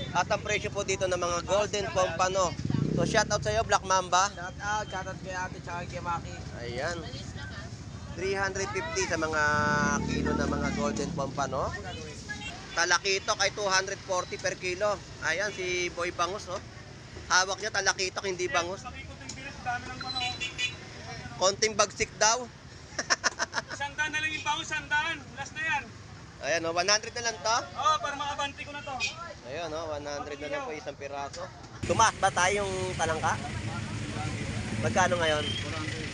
At ang presyo po dito ng mga golden pompano. So shoutout sa iyo, Black Mamba. Shoutout kay ate tsaka kay Maki. Ayan. 350 sa mga kilo ng mga golden pompano. Talakitok ay 240 per kilo. Ayan si Boy Bangus, oh. Hawak niya talakitok, hindi bangus. Konting bagsik daw. 100 na lang yung bangus, 100. Last na yan. Ayan, oh, 100 na lang to. Oo, para makabanti ko na to. Ayun, oh, 100 na lang po isang piraso. Tumaas ba tayong talangka? Magkano ngayon?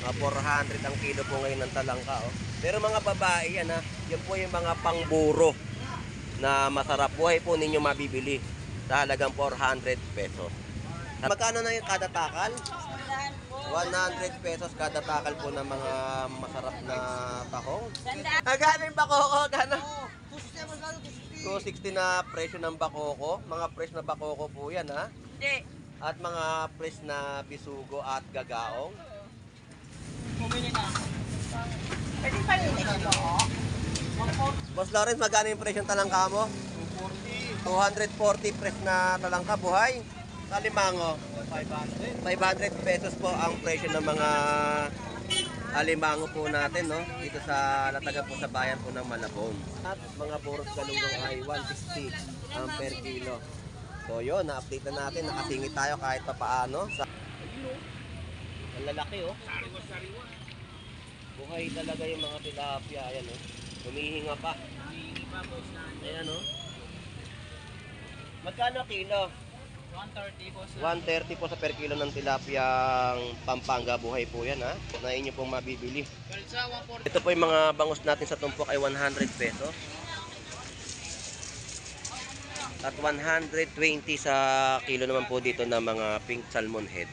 400 ang kilo po ngayon ng talangka, oh. Pero mga babae yan, ha. Yan po yung mga pangburo na masarap. Buhay po ninyo mabibili sa halagang 400 pesos. Magkano na yung kada takal? 100 pesos kada takal po ng mga masarap na tahong. Magkano yung bakoko? Gano? 260 na presyo ng bakoko. Mga presyo na bakoko po yan, ha? Hindi. At mga presyo na bisugo at gagaong. Bumili na. Pwede pa rin ito. Boss Lawrence, magkano yung presyo ng talangka mo? 240 presyo na talangka, buhay. Alimango, 500 pesos po ang presyo ng mga alimango po natin, no? Dito sa latagan po sa bayan po ng Malabon. At mga boros galunggong ay 160 ang per kilo. So yun, na-update na natin, nakasingit tayo kahit papaano. Ang lalaki, oh. Buhay talaga yung mga tilapia, ayan, oh. Humihinga pa. Ayan, oh. Magkano kilo? 130 po. 130 po sa per kilo ng tilapiyang Pampanga. Buhay po yan, ha. Na inyo pong mabibili. Ito po yung mga bangus natin sa tumpok ay 100 pesos. At 120 sa kilo naman po dito ng mga pink salmon head.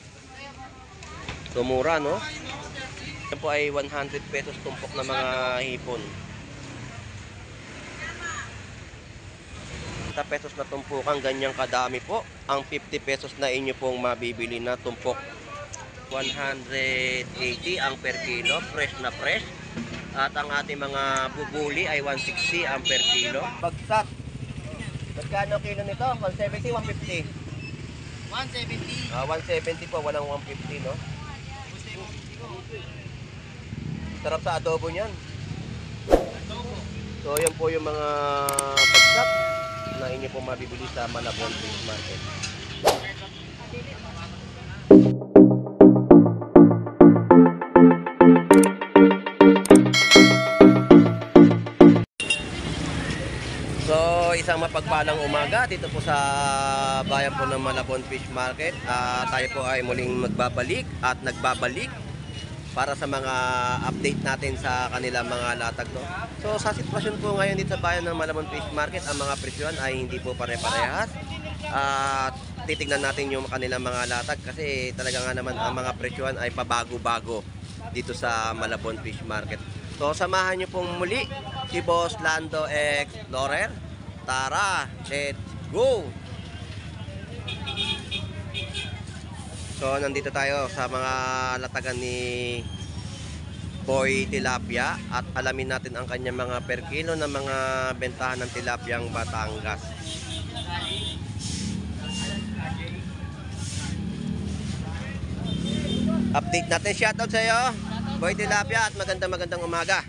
So mura, no? Ito po ay 100 pesos tumpok na mga hipon. 50 pesos na tumpukan, ganyang kadami po ang 50 pesos na inyo pong mabibili na tumpok. 180 ang per kilo, fresh na fresh. At ang ating mga bubuli ay 160 ang per kilo. Bagsat, magkano kilo nito? 170, 150? 170. 170 po, walang 150, no? Sarap sa adobo niyan. So yan po yung mga bagsat na inyo pong mabibili sa Malabon Fish Market. So isang mapagpalang umaga dito po sa bayan po ng Malabon Fish Market. Tayo po ay muling magbabalik at nagbabalik para sa mga update natin sa kanilang mga latag, no? So sa sitwasyon po ngayon dito sa bayan ng Malabon Fish Market, ang mga presyon ay hindi po pare-parehas. At titignan natin yung kanilang mga latag kasi talaga nga naman ang mga presyon ay pabago-bago dito sa Malabon Fish Market. So samahan nyo pong muli si Boss Lando Explorer. Tara, let's go! So nandito tayo sa mga latagan ni Boy Tilapia at alamin natin ang kanyang mga per kilo ng mga bentahan ng tilapiyang Batangas. Update natin, shoutout sa iyo Boy Tilapia at magandang umaga.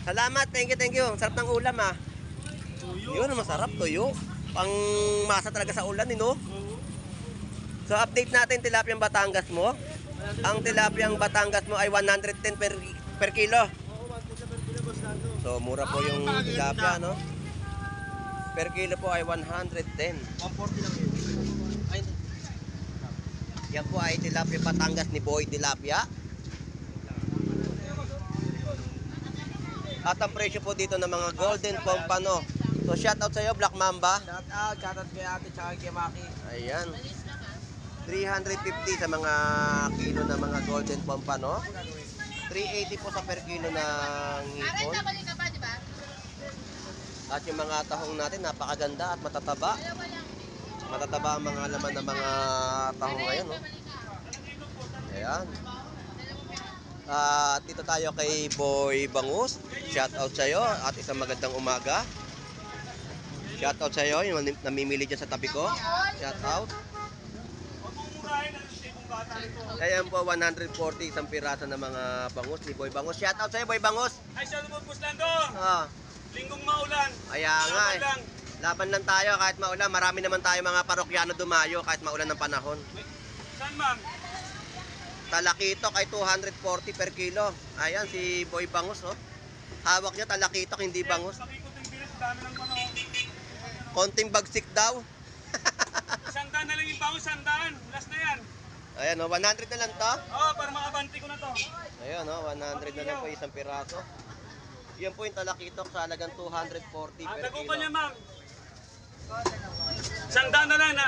Salamat, thank you. Ang sarap ng ulam, ah. Yun, masarap, tuyo. Pang masa talaga sa ulan, no? So update natin tilapiyang Batangas mo. Ang tilapiyang Batangas mo ay 110 per kilo. So mura po yung tilapia, no? Per kilo po ay 110. 140 lang yun. Ay, Yan po ay tilapia Batangas ni Boy Tilapia. At ang presyo po dito ng mga golden pompano. So shoutout sa iyo, Black Mamba. shoutout kay ate tsaka kay Maki. Ayan. 350 sa mga kilo ng mga golden pompano. 380 po sa per kilo ng hipon. At yung mga tahong natin napakaganda at matataba. Matataba ang mga laman ng mga tahong ngayon, no? Ayan. Dito tayo kay Boy Bangus. Shout out sa iyo at isang magandang umaga. Shoutout sa iyo, yung namimili dyan sa tabi ko. Shoutout. Huwag mong murahin ang sibong bata nito. Ayan po, 140 isang piraso ng mga bangus ni Boy Bangus. Shoutout sa iyo, Boy Bangus. Ay, siya lumabos lang do. Ah, Linggong maulan. kaya nga Laban eh. lang. Laban lang tayo kahit maulan. Marami naman tayo mga parokyano dumayo kahit maulan ng panahon. Saan, ma'am? Talakitok ay 240 per kilo. Ayan si Boy Bangus, oh. Hawak niya talakitok, hindi bangus. Pakikot yung bilis, dami ng manok. Konting bagsik daw. Sandaan na lang yung bangus, sandaan. Last na yan. Ayan, oh, 100 na lang to. Oo, para makabanti ko na to. Ayan, oh, 100 na lang po isang piraso. Yan po yung talakitok sa halagang 240 per Tagupan kilo. niya, ma'am. Sandaan na lang na.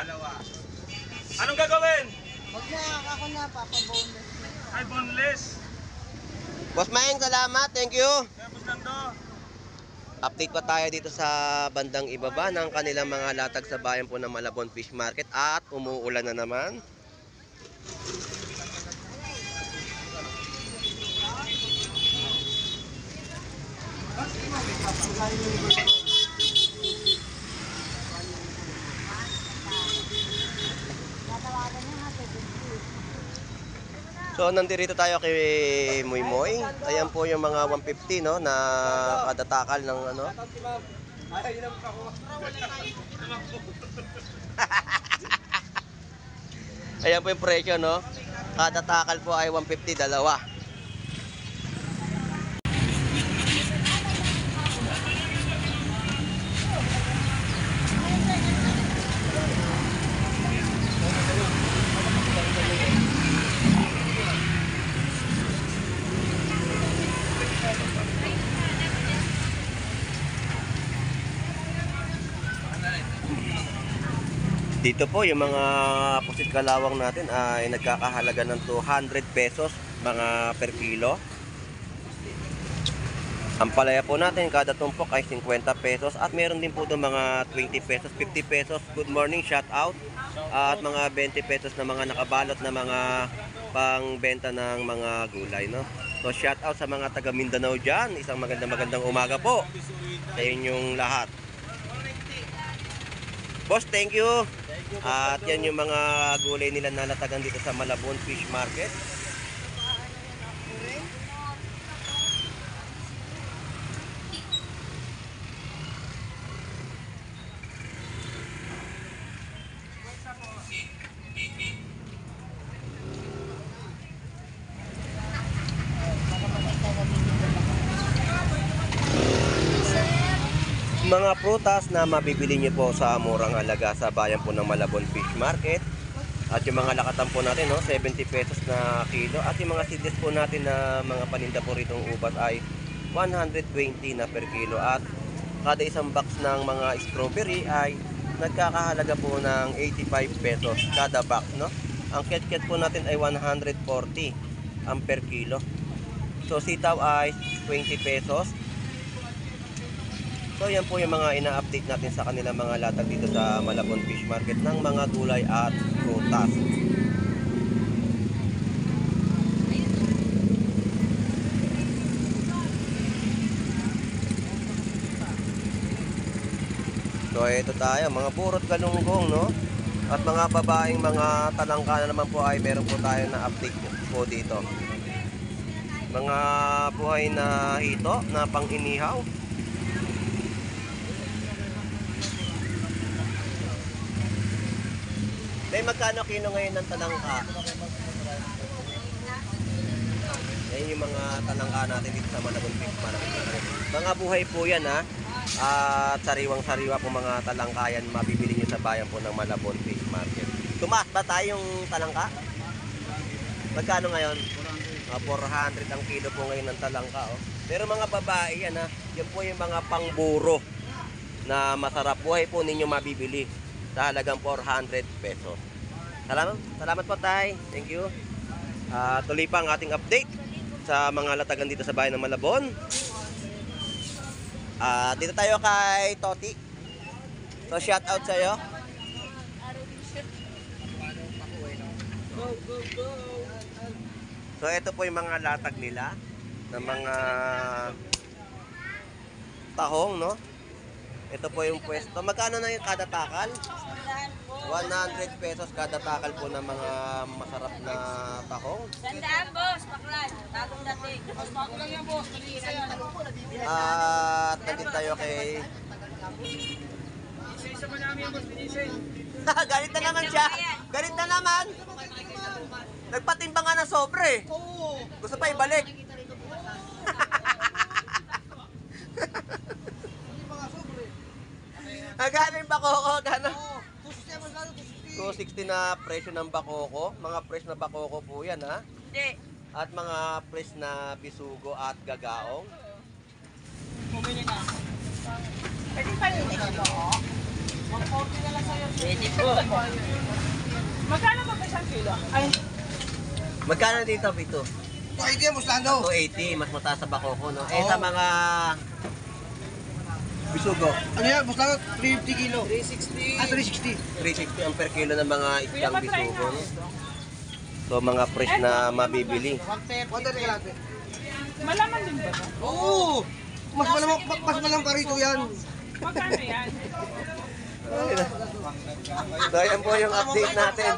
Anong gagawin? Huwag na, ako na, papabonus. Ay, boneless. Boss Maeng, salamat. Thank you. Tapos lang do. Update pa tayo dito sa bandang ibaba ng kanilang mga latag sa bayan po ng Malabon Fish Market at umuulan na naman. So nandito tayo kay Moy Moy. Ayan po yung mga 150 no na kada takal ng ano. Ay, yun ako. Ayan po yung presyo no. Kada takal po ay 150 dalawa. Dito po yung mga pusit kalawang natin ay nagkakahalaga ng 200 pesos mga per kilo. Ang palaya po natin kada tumpok ay 50 pesos at meron din po doon mga 20 pesos, 50 pesos. Good morning, shout out. At mga 20 pesos na mga nakabalot na mga pangbenta ng mga gulay, no? So shout out sa mga taga Mindanao diyan. Isang magandang umaga po sa inyong lahat. Boss, thank you. At yan yung mga gulay nila nalatagan dito sa Malabon Fish Market. Mga prutas na mabibili nyo po sa murang halaga sa bayan po ng Malabon Fish Market. At yung mga lakatan po natin, no, 70 pesos na kilo. At yung mga seedless po natin na mga paninda po rito ubas ay 120 na per kilo. At kada isang box ng mga strawberry ay nagkakahalaga po ng 85 pesos kada box, no? Ang ketket po natin ay 140 ang per kilo. So sitaw ay 20 pesos. So yan po yung mga ina-update natin sa kanilang mga latag dito sa Malabon Fish Market ng mga gulay at prutas. So ito tayo, mga burot galunggong, no? At mga babaeng mga talangka na naman po ay meron po tayo na update po dito. Mga buhay na hito na pang-inihaw. May magkano kilo ngayon ng talangka? Yan yung mga talangka natin dito sa Malabon Fish Market. Mga buhay po yan ha. At sariwang-sariwa po mga talangka yan mabibili nyo sa bayan po ng Malabon Fish Market. Tumaas ba tayong talangka? Magkano ngayon? 400 ang kilo po ngayon ng talangka. Oh. Pero mga babae yan ha. Yan po yung mga pangburo na masarap. Buhay po ninyo mabibili sa halagang 400 pesos. Salamat po tay. Thank you. Tuloy pa ang ating update sa mga latagan dito sa bayan ng Malabon. Dito tayo kay Toti. So shout out sa iyo. So ito po yung mga latag nila ng mga tahong, no? Ito po yung pwesto. Magkano na yung kada takal? 100 pesos kada takal po ng mga masarap na tahong. Sandaan, boss. Baklan. Tagong dating. Mas bago lang yan, boss. Malinis na yan. At nandito tayo kay... Isa-isa pa namin yan, boss. Linisin. Galit na naman siya. Galit na naman. Nagpatimbang nga ng sobre. Oo. Gusto pa ibalik. Magkano yung bakoko? Gano? 260 na presyo ng bakoko. Mga presyo na bakoko po yan, ha? Hindi. At mga presyo na bisugo at gagaong. Bumili na. Pwede pa rin ito. 140 na lang sa'yo. Pwede po. Magkano ba isang kilo? Ay. Magkano dito, Pito? 280 yan, boss Lando. 280, mas mataas sa bakoko, no? Eh, sa mga bisugo, Ano yan, boss Lando? 350 kilo. 360. Ah, 360. 360 ang per kilo ng mga isang bisugo, no? So, mga fresh na mabibili. 130 ka lang. Malaman din ba ito? Oo. Mas malamang pa rito yan. Magkano yan? So, yan po yung update natin.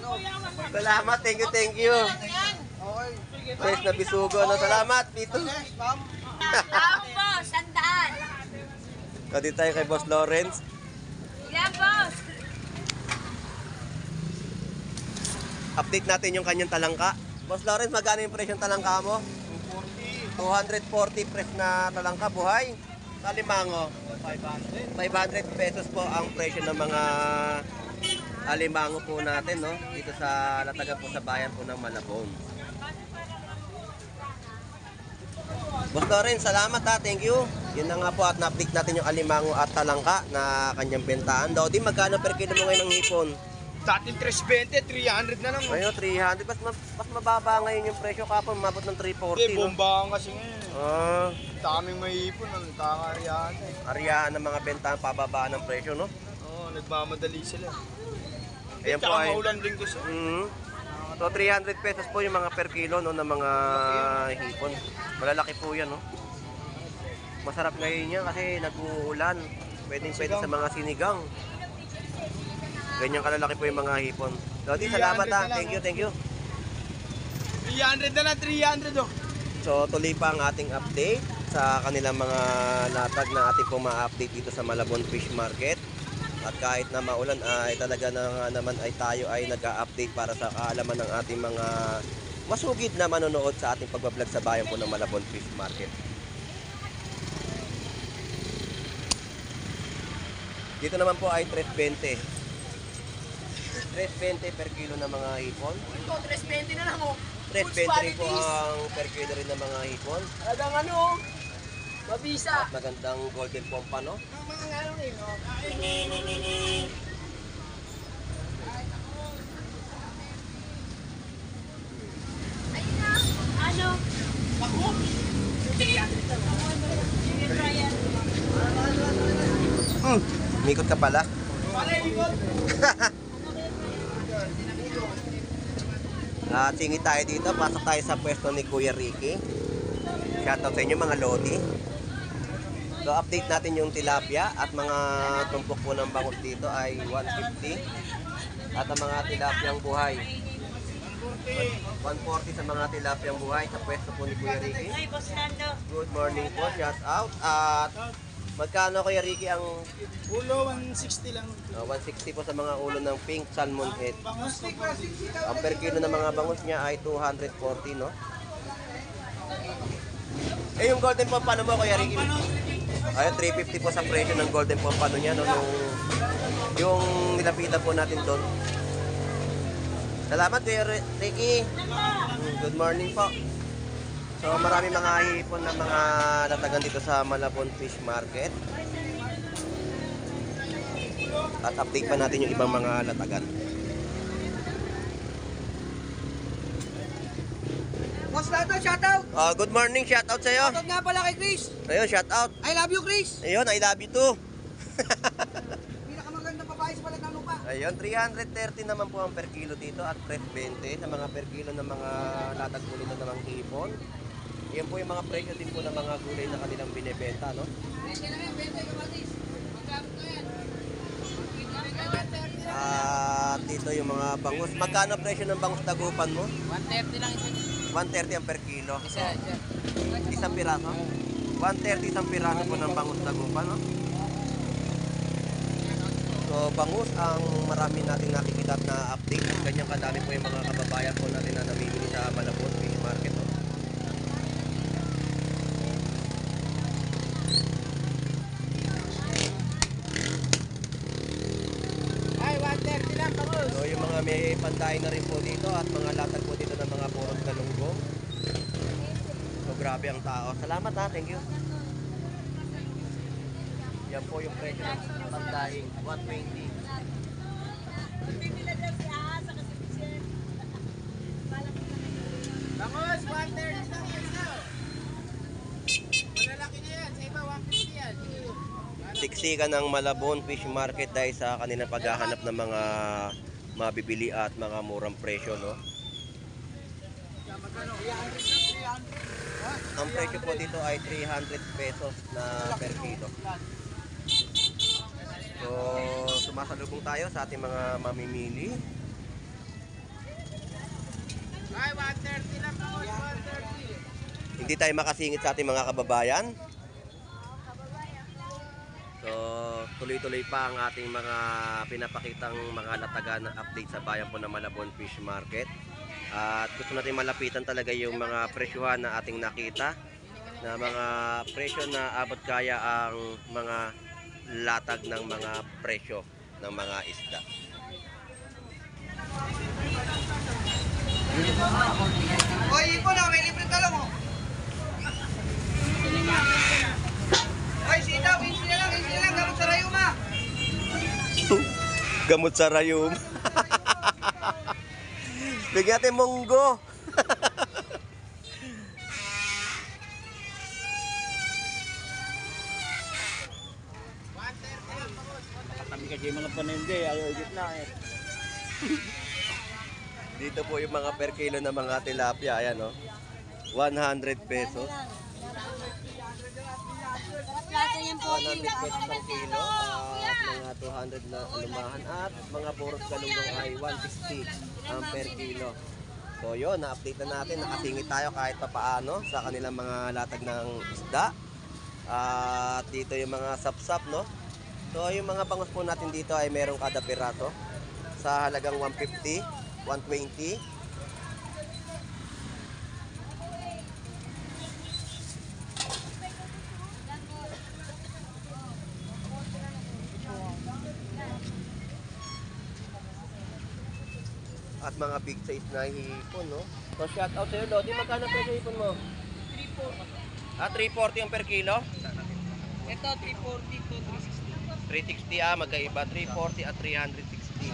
Salamat, thank you. Okay. Fresh na bisugo, no? Salamat, Pito. Yes, ma'am. Sandaan, boss. Sandaan. So, dito tayo kay Boss Lawrence. Ilan, boss? Update natin yung kanyang talangka. Boss Lawrence, magkano yung presyo ng talangka mo? 240 fresh na talangka, buhay. Sa alimango, 500 pesos po ang presyo ng mga alimango po natin, no? Dito sa Latagan po sa bayan po ng Malabon. Boss Lawrence, salamat ha, thank you. Yun na nga po at na-update natin yung alimango at talangka na kanyang bentahan. Dodi, magkano per kilo mo ngayon ng hipon? Sa ating 320, 300 na lang. Ngayon, 300. Mas mababa ngayon yung presyo kapon, mabot ng 340, no? Bomba kasi ngayon. Ah, Daming may ipon, ang kakariyan. Ariyahan ng mga bentahan, pababaan ng presyo, no? Oo, nagmamadali sila. Ayan po Tsaka ay... maulan din kasi. So, 300 pesos po yung mga per kilo, no, ng mga hipon. Malalaki po yan, no? Masarap ngayon yan kasi nag-uulan. Pwede sa mga sinigang. Ganyan kalalaki po yung mga hipon. Dodi, salamat ha. Thank you. 300 na lang, 300 oh. So, tuloy pa ang ating update sa kanilang mga latag na ating pong ma-update dito sa Malabon Fish Market. At kahit na maulan ay talaga na nga naman ay tayo ay nag-update para sa kaalaman ng ating mga masugid na manonood sa ating pagbablog sa bayan po ng Malabon Fish Market. Dito naman po ay 320. 320 per kilo ng mga hipon. Ito, 320 na lang oh. 320 rin po ang per kilo rin ng mga hipon. Talagang ano, mabisa. At magandang golden pompa, no? Mga ano rin oh. Ano? Mikot ka pala. At singit tayo dito. Pasok tayo sa pwesto ni Kuya Ricky. Shoutout sa inyo mga lodi. So update natin yung tilapia at mga tumpok po ng bangus dito ay 150. At ang mga tilapyang buhay 140 sa mga tilapyang buhay sa pwesto po ni Kuya Ricky. Ay, boss Nando. Good morning po, shout out. At magkano Kuya Ricky ang Ulo, 160 lang. 160 po sa mga ulo ng pink salmon head. Ang per kilo ng mga bangus niya ay 240, no? Eh, yung golden pompano mo, Kuya Ricky? Ayun, 350 po sa presyo ng golden pompano niya, no? Yung nilapitan po natin doon. Salamat, Kuya Ricky. Good morning po. So, marami mga hipon na mga latagan dito sa Malabon Fish Market. At update pa natin yung ibang mga latagan. Boss Lando, shoutout! Good morning, shout out sa'yo. Shoutout nga pala kay Chris. Ayun, shout out. I love you, Chris. Ayun, I love you too. Pinakamagandang babae sa balat ng lupa. Ayun, 330 naman po ang per kilo dito at fresh 20 sa mga per kilo ng mga latag po nito ng hipon. Yan po yung mga presyo din po ng mga gulay na kanilang binebenta, no? yung mga bangus. Magkano presyo ng bangus dagupan mo? 130 lang isa. 130 ang per kilo. Isa. Isang piraso? 130 isang piraso po ng bangus dagupan, no? So, bangus ang marami natin nakikita at na-update. Ganyan kadami po yung mga kababayan po natin na namimili sa Malabon Fish Market, no? Ay, 130 lang, bangus. So, yung mga may panday na rin po dito at mga latag po dito ng mga purong galunggong. So, grabe ang tao. Salamat ha, thank you. Yan po yung presyo ng pandaing, 120. Bangus, 130 lang isa. Malalaki na yan. Sa iba, 150 yan. Siksikan ng Malabon Fish Market dahil sa kanilang paghahanap ng mga mabibili at mga murang presyo, no? Ang presyo po dito ay 300 pesos na per kilo. So, sumasalubong tayo sa ating mga mamimili. Ay, 130 lang, bangus, 130. Hindi tayo makasingit sa ating mga kababayan. So, tuloy-tuloy pa ang ating mga pinapakitang mga latagan na update sa bayan po ng Malabon Fish Market. At gusto natin malapitan talaga yung mga presyuhan na ating nakita, na mga presyo na abot kaya ang mga latag ng mga presyo ng mga isda. Hoy, ipon na, may libre talong oh. Hoy, sitaw, insi na lang, gamot sa rayuma. Gamot sa rayum. Bigyan natin munggo. Kami kasi mga panindi, ayaw gitna eh. Dito po yung mga per kilo na mga tilapia. Ayan, no? 100 pesos. 100 pesos ang kilo. At mga 200 na alumahan. At mga purot galunggong ay 160 ang per kilo. So yun, na-update na natin. Nakasingit tayo kahit papaano sa kanilang mga latag ng isda. At dito yung mga sapsap, no? So yung mga bangus po natin dito ay merong kada piraso sa halagang 150, 120. At mga big size na hipon, no? So shout out sa'yo, Lodi. Magkano presyo hipon mo? 340. Ah, 340 ang per kilo? Ito, 340 to 360. 360 magkaiba, 340 at 360.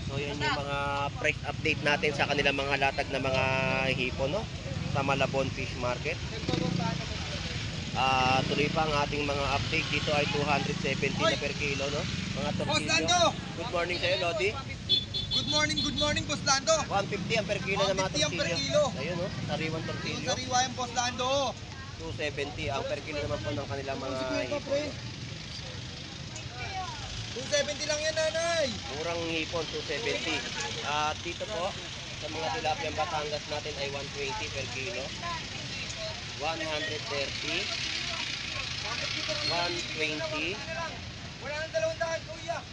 So yan yung mga price update natin sa kanilang mga latag na mga hipon, no? Sa Malabon Fish Market. Tuloy pa ang ating mga update. Dito ay 270 na per kilo, no? Mga tortillo. Good morning sa'yo, Lodi. Good morning, Boss Lando. 150 ang per kilo ng mga 150 ang per tortillo. kilo. Ayun, no? Sariwan tortillo. Sariwa yung Boss Lando. 270 ang per kilo naman po ng kanilang mga hipon. 270 lang yan, nanay. Murang hipon, 270. At dito po, sa mga tilapiyang Batangas natin ay 120 per kilo. 130. 120. Wala nang 200, kuya.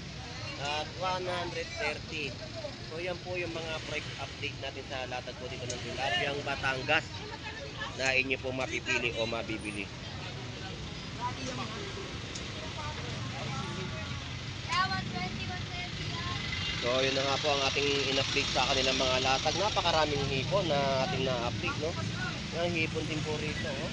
At 130. So yan po yung mga price update natin sa latag po dito ng tilapiyang Batangas na inyo po mapipili o mabibili. So yun na nga po ang ating in-update sa kanilang mga latag. Napakaraming hipon na ating na-update, no? Yung hipon din po rito, oh.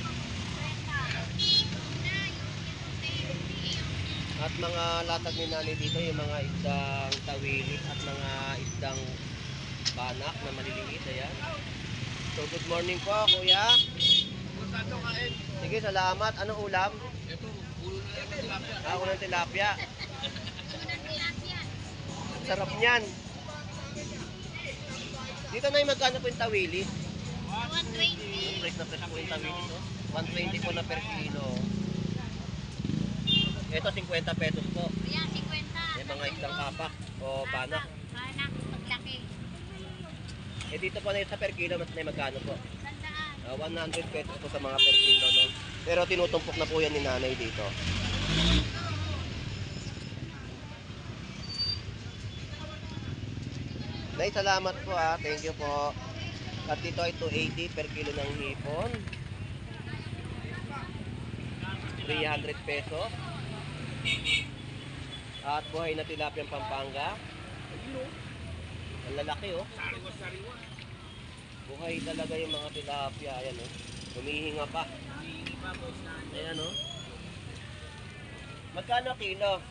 At mga latag ni Nani dito, yung mga isdang tawilit at mga isdang banak na maliliit, ayan. So good morning po, kuya. Sige, salamat. Anong ulam? Ito, ulo ng tilapia. Ulo ng tilapia. Sarap niyan. Dito na yung magkano po yung tawili? 120. Fresh na fresh po yung tawili to. 120 po na per kilo. Ito 50 pesos po. Ayan, 50. Yung mga isdang kapak o banak. Banak, Eh dito po na sa per kilo, mas na magkano po? 100 pesos po sa mga per kilo, no? Pero tinutumpok na po yan ni nanay dito. Nay, salamat po ah. Thank you po. At dito ay 280 per kilo ng hipon. 300 pesos. At buhay na tilapiyang Pampanga. Ang lalaki oh. Buhay talaga yung mga tilapia. Ayan oh. Humihinga pa. Ayan oh. Magkano kilo?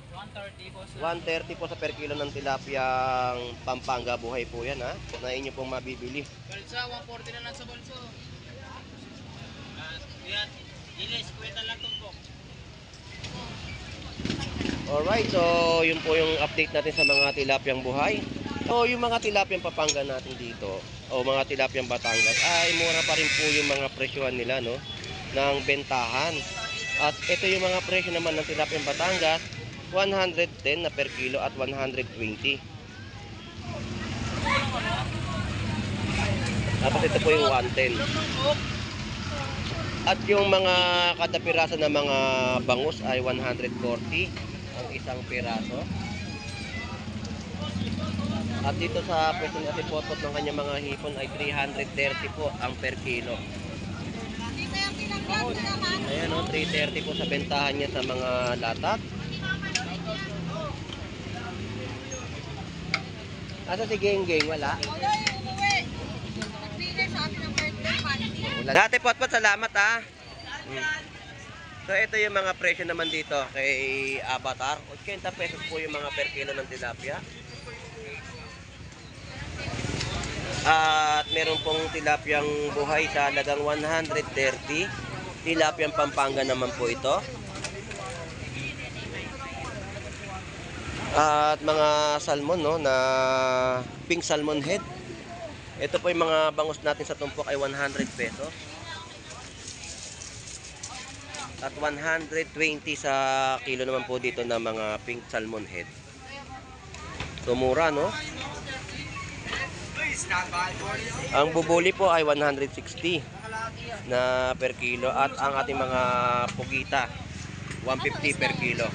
130 po, 130 po sa per kilo ng tilapiyang Pampanga. Buhay po yan ha. Na inyo pong mabibili. Balsa, 140 na lang sa balso. Yan, ilis, kwenta lang tumpok. Alright, so yun po yung update natin sa mga tilapiyang buhay. So yung mga tilapiyang Pampanga natin dito, o mga tilapiyang Batangas, ay mura pa rin po yung mga presyohan nila, no? Ng bentahan. At ito yung mga presyo naman ng tilapiyang Batangas, 110 na per kilo at 120. Tapos ito po yung 110. At yung mga kada piraso na mga bangus ay 140 ang isang piraso. At dito sa pwesto ni Ate Potot ng kanyang mga hipon ay 330 po ang per kilo. Ayan o, 330 po sa bentahan niya sa mga latak. Asa si Geng-Geng? Wala? Ate Potpot, salamat ha. So ito yung mga presyo naman dito kay Avatar. 80 pesos po yung mga per kilo ng tilapia. At meron pong tilapiyang buhay sa halagang 130. Tilapiyang Pampanga naman po ito. At mga salmon, no, na pink salmon head. Ito po yung mga bangus natin sa tumpok ay 100 pesos. At 120 sa kilo naman po dito na mga pink salmon head. So mura, no? Ang bubuli po ay 160 na per kilo. At ang ating mga pugita 150 per kilo.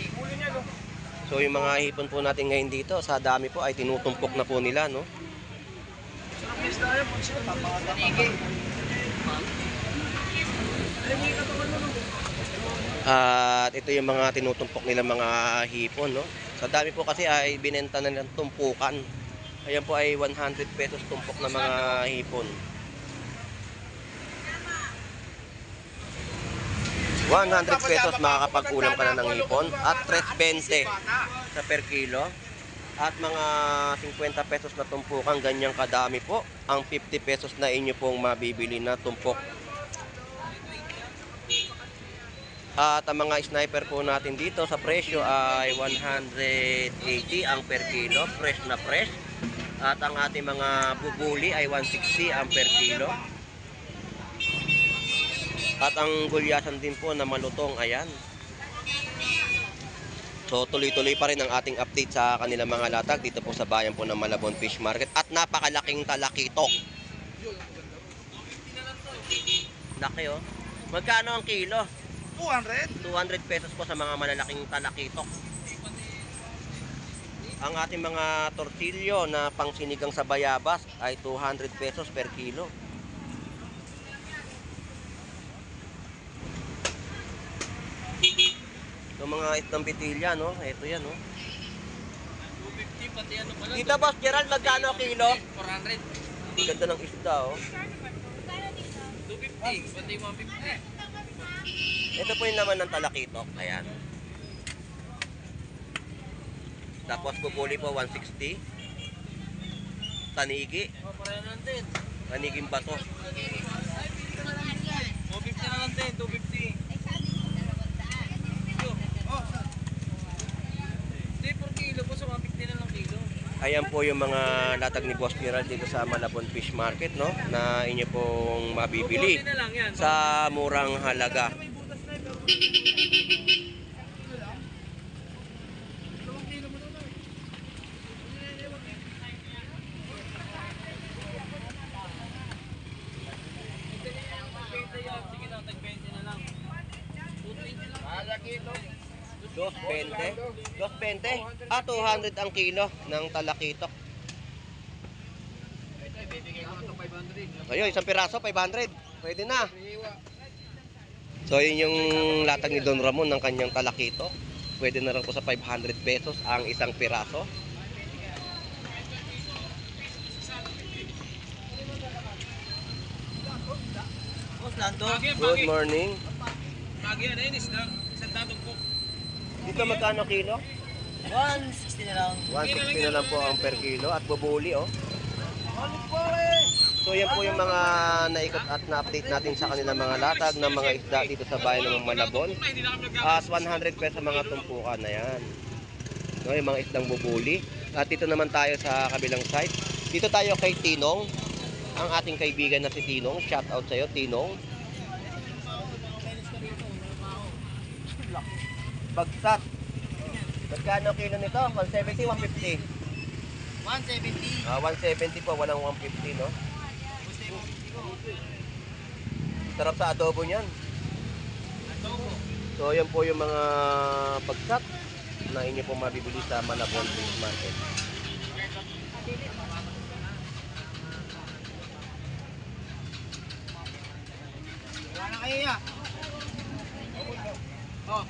So yung mga hipon po natin ngayon dito, sa dami po ay tinutumpok na po nila, no? At ito yung mga tinutumpok nila mga hipon, no? Sa dami po kasi ay binenta na nilang tumpukan. Ayan po ay 100 pesos tumpok na mga hipon. 100 pesos makakapag-ulam ka na ng hipon at 3.20 sa per kilo. At mga 50 pesos na tumpukan, ganyang kadami po ang 50 pesos na inyo pong mabibili na tumpok. At ang mga sniper po natin dito sa presyo ay 180 ang per kilo, fresh na fresh. At ang ating mga bubuli ay 160 ang per kilo. At ang gulyasan din po na malutong, ayan. So tuloy-tuloy pa rin ang ating update sa kanilang mga latag dito po sa bayan po ng Malabon Fish Market. At napakalaking talakitok. Laki oh. Magkano ang kilo? 200. 200 pesos po sa mga malalaking talakitok. Ang ating mga tortilyo na pangsinigang sa bayabas ay 200 pesos per kilo. So mga itong bitilya, no? Ito yan, no? 250 pati ano pala. Dito, Boss Gerald, magkano kilo? 400. Ganda ng isda, oh. 250 pati 150. Ito po yung naman ng talakitok. Ayan. Tapos bubuli po 160. Tanigi. Pareho lang din. Taniging bato. 250 na lang din, 250. Hindi, per kilo po sa 150 na lang kilo. Ayan po yung mga latag ni Boss Gerald dito sa Malabon Fish Market, no? Na inyo pong mabibili sa murang halaga. 220. 220. 200 ang kilo ng talakitok. Ayun, isang piraso, 500. Pwede na. So, yun yung latag ni Don Ramon ng kanyang talakito. Pwede na rin po sa 500 pesos ang isang piraso. Boss Lando. Good morning. Pagi yan, ayun, isang datong po. Dito magkano kilo? 160 na lang. 160 na lang po ang per kilo at bubuli oh. So yan po yung mga naikot at na-update natin sa kanilang mga latag ng mga isda dito sa bayan ng Malabon. Hindi na kami At 100 pesos sa mga tumpukan na yan. No, yung mga isdang bubuli. At dito naman tayo sa kabilang side. Dito tayo kay Tinong. Ang ating kaibigan na si Tinong. Shout out sa'yo, Tinong. Bagsak. Magkano kilo nito? 170, 150? 170. 170 po, walang 150, no? Sarap sa adobo niyan. So, yan po yung mga bagsak na inyo po mabibili sa Malabon Fish Market. Wala na kayo ya. Oh.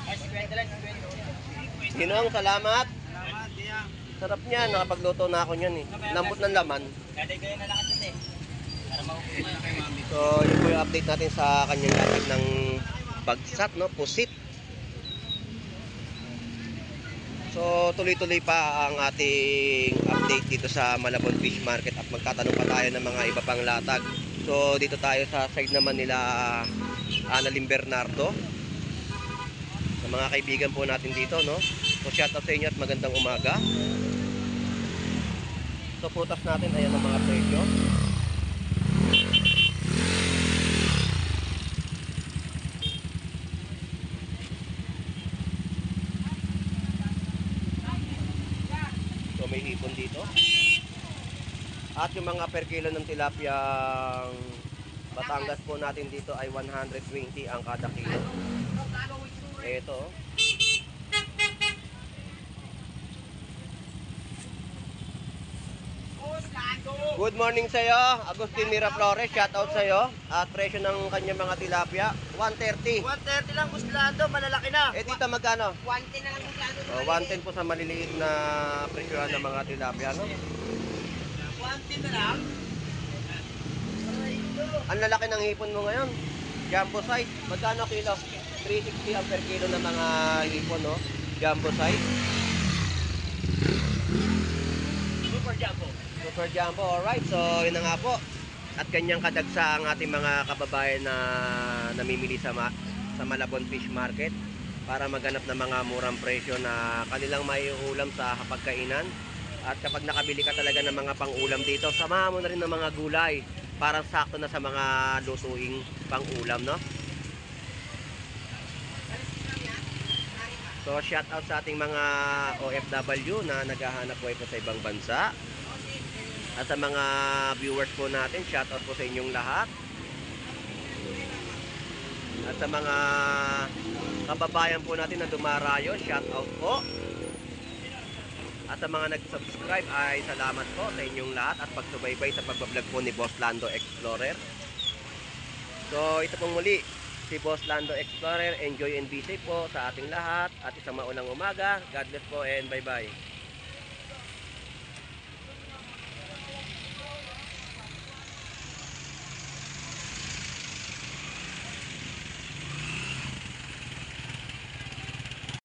Ay, 50 lang, 50. Tinong, salamat. Salamat, Tia. Sarap niyan, nakapagluto na ako niyan eh. Lambot ng laman. Kada kayo na lakas ito eh. Para makukuha na kay mami. So, yun po yung update natin sa kanyang latag ng bagsak, no? Pusit. So, tuloy-tuloy pa ang ating update dito sa Malabon Fish Market at magtatanong pa tayo ng mga iba pang latag. So, dito tayo sa side naman nila Annalyn Bernardo. Sa mga kaibigan po natin dito, no? So, shout out sa inyo at magandang umaga. So, putas natin, ayan ang mga presyo. So, may hipon dito. At yung mga per kilo ng tilapiyang Batangas po natin dito ay 120 ang kada kilo. Ito. Good morning sa iyo, Agustin Miraflores, shout out sa iyo. At presyo ng kanyang mga tilapia, 130. 130 lang, Boss Lando. Malalaki na. Eh dito magkano? 110 na lang kung plano. 110 po sa maliliit na presyohan ng mga tilapia, no? 110 na lang. Ang lalaki ng hipon mo ngayon. Jumbo size. Magkano kilo? 360 ang per kilo ng mga hipon, no? Jumbo size. Super Jumbo. Super Jumbo, alright. So, yun na nga po. At kanyang kadagsa ang ating mga kababayan na namimili sa Malabon Fish Market para maganap ng mga murang presyo na kanilang maiulam sa hapagkainan. At kapag nakabili ka talaga ng mga pang-ulam dito, samahan mo na rin ng mga gulay para sakto na sa mga lutuing pang-ulam, no? So, shout out sa ating mga OFW na naghahanap buhay po sa ibang bansa. At sa mga viewers po natin, shout out po sa inyong lahat. At sa mga kababayan po natin na dumarayo, shout out po. At sa mga nag-subscribe ay salamat po sa inyong lahat at pagsubaybay sa pagbablog po ni Boss Lando Explorer. So ito pong muli, si Boss Lando Explorer. Enjoy and be safe po sa ating lahat at isang maulang umaga. God bless po and bye bye.